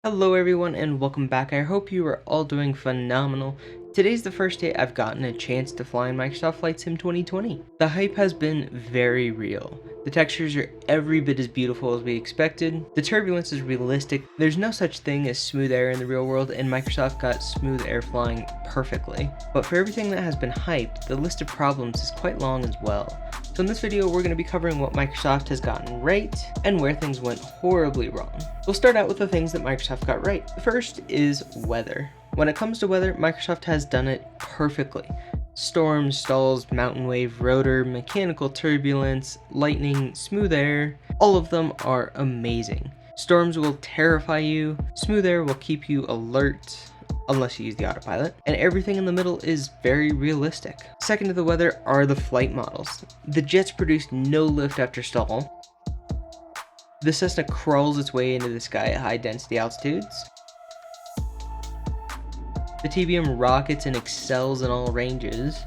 Hello everyone and welcome back. I hope you are all doing phenomenal. Today's the first day I've gotten a chance to fly in Microsoft Flight Sim 2020. The hype has been very real. The textures are every bit as beautiful as we expected. The turbulence is realistic. There's no such thing as smooth air in the real world, and Microsoft got smooth air flying perfectly. But for everything that has been hyped, the list of problems is quite long as well. So in this video, we're going to be covering what Microsoft has gotten right and where things went horribly wrong. We'll start out with the things that Microsoft got right. The first is weather. When it comes to weather, Microsoft has done it perfectly. Storms, stalls, mountain wave, rotor, mechanical turbulence, lightning, smooth air, all of them are amazing. Storms will terrify you, smooth air will keep you alert, unless you use the autopilot, and everything in the middle is very realistic. Second to the weather are the flight models. The jets produce no lift after stall. The Cessna crawls its way into the sky at high density altitudes. The TBM rockets and excels in all ranges.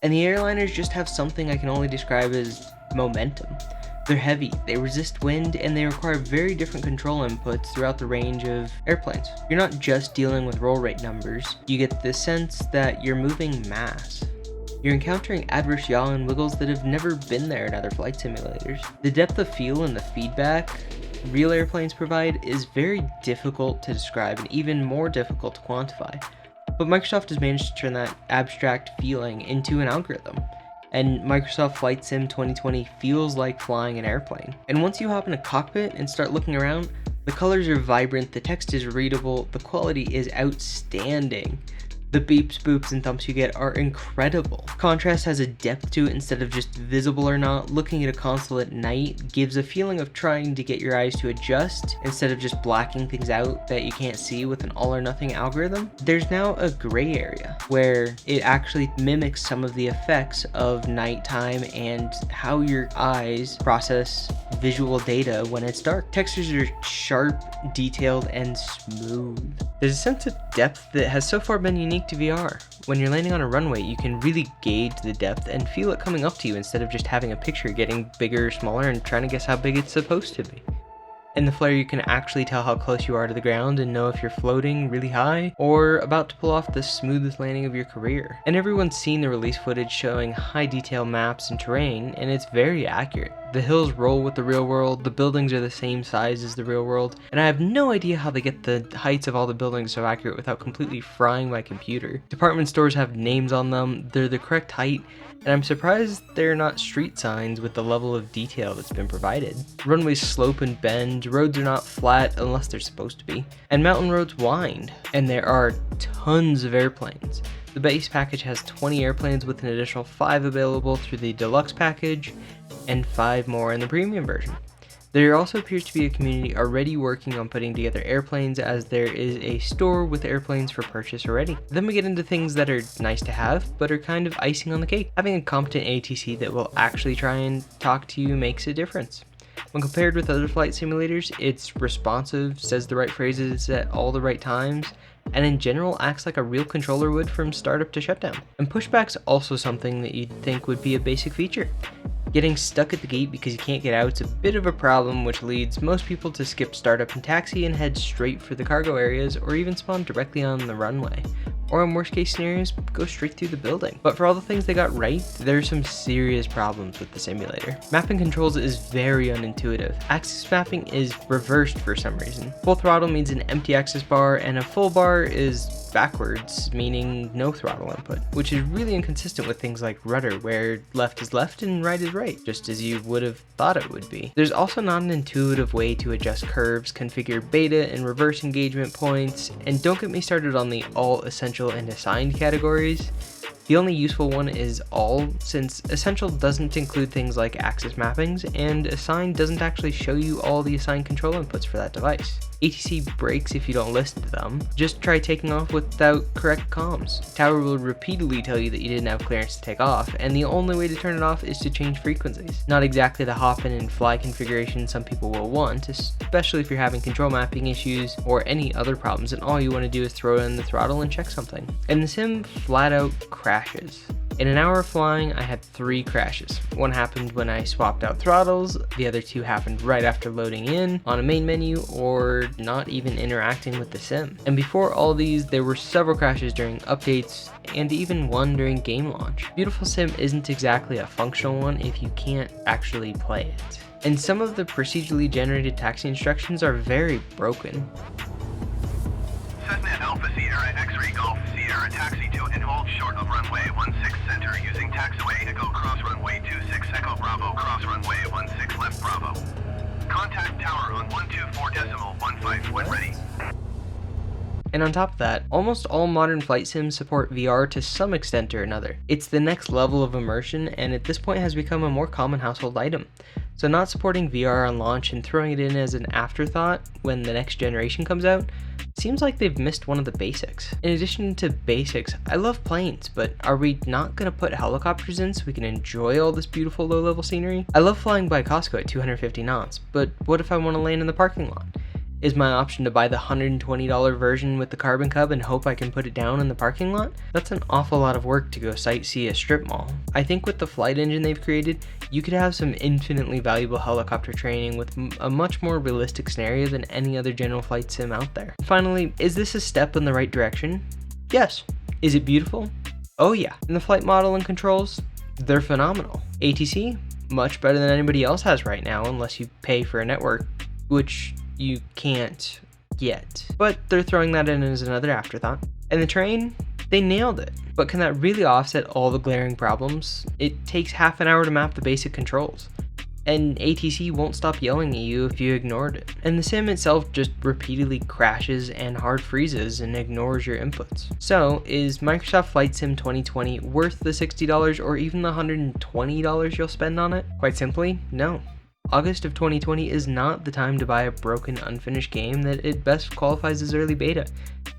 And the airliners just have something I can only describe as momentum. They're heavy, they resist wind, and they require very different control inputs throughout the range of airplanes. You're not just dealing with roll rate numbers, you get the sense that you're moving mass. You're encountering adverse yaw and wiggles that have never been there in other flight simulators. The depth of field and the feedback real airplanes provide is very difficult to describe and even more difficult to quantify. But Microsoft has managed to turn that abstract feeling into an algorithm. And Microsoft Flight Sim 2020 feels like flying an airplane. And once you hop in a cockpit and start looking around, the colors are vibrant, the text is readable, the quality is outstanding. The beeps, boops, and thumps you get are incredible. Contrast has a depth to it instead of just visible or not. Looking at a console at night gives a feeling of trying to get your eyes to adjust instead of just blacking things out that you can't see with an all or nothing algorithm. There's now a gray area where it actually mimics some of the effects of nighttime and how your eyes process visual data when it's dark. Textures are sharp, detailed, and smooth. There's a sense of depth that has so far been unique to VR. When you're landing on a runway, you can really gauge the depth and feel it coming up to you instead of just having a picture getting bigger or smaller and trying to guess how big it's supposed to be. In the flare, you can actually tell how close you are to the ground and know if you're floating really high or about to pull off the smoothest landing of your career. And everyone's seen the release footage showing high detail maps and terrain, and it's very accurate. The hills roll with the real world, the buildings are the same size as the real world, and I have no idea how they get the heights of all the buildings so accurate without completely frying my computer. Department stores have names on them, they're the correct height, and I'm surprised they're not street signs with the level of detail that's been provided. Runways slope and bend, roads are not flat unless they're supposed to be, and mountain roads wind, and there are tons of airplanes. The base package has 20 airplanes with an additional 5 available through the deluxe package, and 5 more in the premium version. There also appears to be a community already working on putting together airplanes, as there is a store with airplanes for purchase already. Then we get into things that are nice to have, but are kind of icing on the cake. Having a competent ATC that will actually try and talk to you makes a difference. When compared with other flight simulators, it's responsive, says the right phrases at all the right times, and in general acts like a real controller would from startup to shutdown. And pushback's also something that you'd think would be a basic feature. Getting stuck at the gate because you can't get out is a bit of a problem, which leads most people to skip startup and taxi and head straight for the cargo areas, or even spawn directly on the runway. Or in worst case scenarios, go straight through the building. But for all the things they got right, there are some serious problems with the simulator. Mapping controls is very unintuitive. Axis mapping is reversed for some reason. Full throttle means an empty axis bar, and a full bar is backwards, meaning no throttle input, which is really inconsistent with things like rudder, where left is left and right is right, just as you would have thought it would be. There's also not an intuitive way to adjust curves, configure beta and reverse engagement points, and don't get me started on the all essential and assigned categories. The only useful one is all, since essential doesn't include things like axis mappings, and assigned doesn't actually show you all the assigned control inputs for that device. ATC breaks if you don't list them. Just try taking off without correct comms. Tower will repeatedly tell you that you didn't have clearance to take off, and the only way to turn it off is to change frequencies. Not exactly the hop in and fly configuration some people will want, especially if you're having control mapping issues or any other problems and all you want to do is throw in the throttle and check something. And the sim flat out crashes. In an hour of flying, I had 3 crashes. One happened when I swapped out throttles, the other 2 happened right after loading in, on a main menu, or not even interacting with the sim. And before all these, there were several crashes during updates, and even one during game launch. Beautiful Sim isn't exactly a functional one if you can't actually play it. And some of the procedurally generated taxi instructions are very broken. Cessna Alpha Sierra X-Ray Golf Sierra taxi to and hold short of runway 16 center using taxiway Echo cross runway 26 Echo Bravo cross runway 16 left Bravo. Contact tower on 124.15 when ready. And on top of that, almost all modern flight sims support VR to some extent or another. It's the next level of immersion, and at this point has become a more common household item. So not supporting VR on launch and throwing it in as an afterthought when the next generation comes out seems like they've missed one of the basics. In addition to basics, I love planes, but are we not going to put helicopters in so we can enjoy all this beautiful low-level scenery? I love flying by Costco at 250 knots, but what if I want to land in the parking lot? Is my option to buy the $120 version with the Carbon Cub and hope I can put it down in the parking lot? That's an awful lot of work to go sightsee a strip mall. I think with the flight engine they've created, you could have some infinitely valuable helicopter training with a much more realistic scenario than any other general flight sim out there. Finally, is this a step in the right direction? Yes. Is it beautiful? Oh yeah. And the flight model and controls? They're phenomenal. ATC? Much better than anybody else has right now unless you pay for a network, which you can't yet. But they're throwing that in as another afterthought. And the terrain? They nailed it. But can that really offset all the glaring problems? It takes half an hour to map the basic controls. And ATC won't stop yelling at you if you ignored it. And the sim itself just repeatedly crashes and hard freezes and ignores your inputs. So, is Microsoft Flight Sim 2020 worth the $60 or even the $120 you'll spend on it? Quite simply, no. August of 2020 is not the time to buy a broken, unfinished game that at best qualifies as early beta.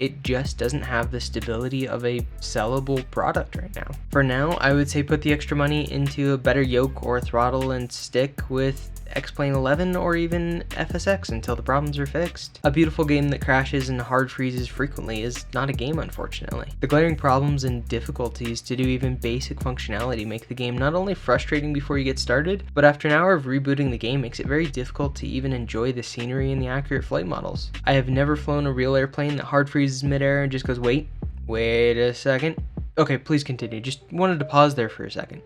It just doesn't have the stability of a sellable product right now. For now, I would say put the extra money into a better yoke or throttle and stick with X-Plane 11 or even FSX until the problems are fixed. A beautiful game that crashes and hard freezes frequently is not a game, unfortunately. The glaring problems and difficulties to do even basic functionality make the game not only frustrating before you get started, but after an hour of rebooting the game makes it very difficult to even enjoy the scenery and the accurate flight models. I have never flown a real airplane that hard freezes midair and just goes, wait a second. Okay, please continue. Just wanted to pause there for a second.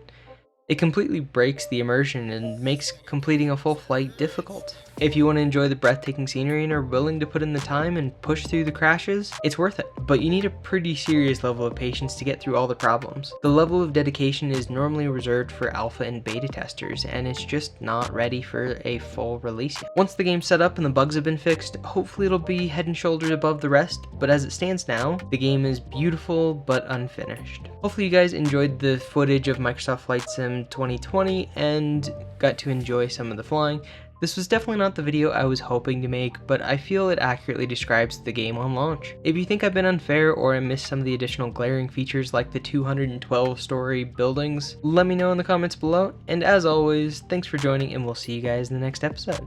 It completely breaks the immersion and makes completing a full flight difficult. If you want to enjoy the breathtaking scenery and are willing to put in the time and push through the crashes, it's worth it. But you need a pretty serious level of patience to get through all the problems. The level of dedication is normally reserved for alpha and beta testers, and it's just not ready for a full release yet. Once the game's set up and the bugs have been fixed, hopefully it'll be head and shoulders above the rest, but as it stands now, the game is beautiful but unfinished. Hopefully you guys enjoyed the footage of Microsoft Flight Sim 2020 and got to enjoy some of the flying. This was definitely not the video I was hoping to make, but I feel it accurately describes the game on launch. If you think I've been unfair or I missed some of the additional glaring features like the 212-story buildings, let me know in the comments below, and as always, thanks for joining and we'll see you guys in the next episode.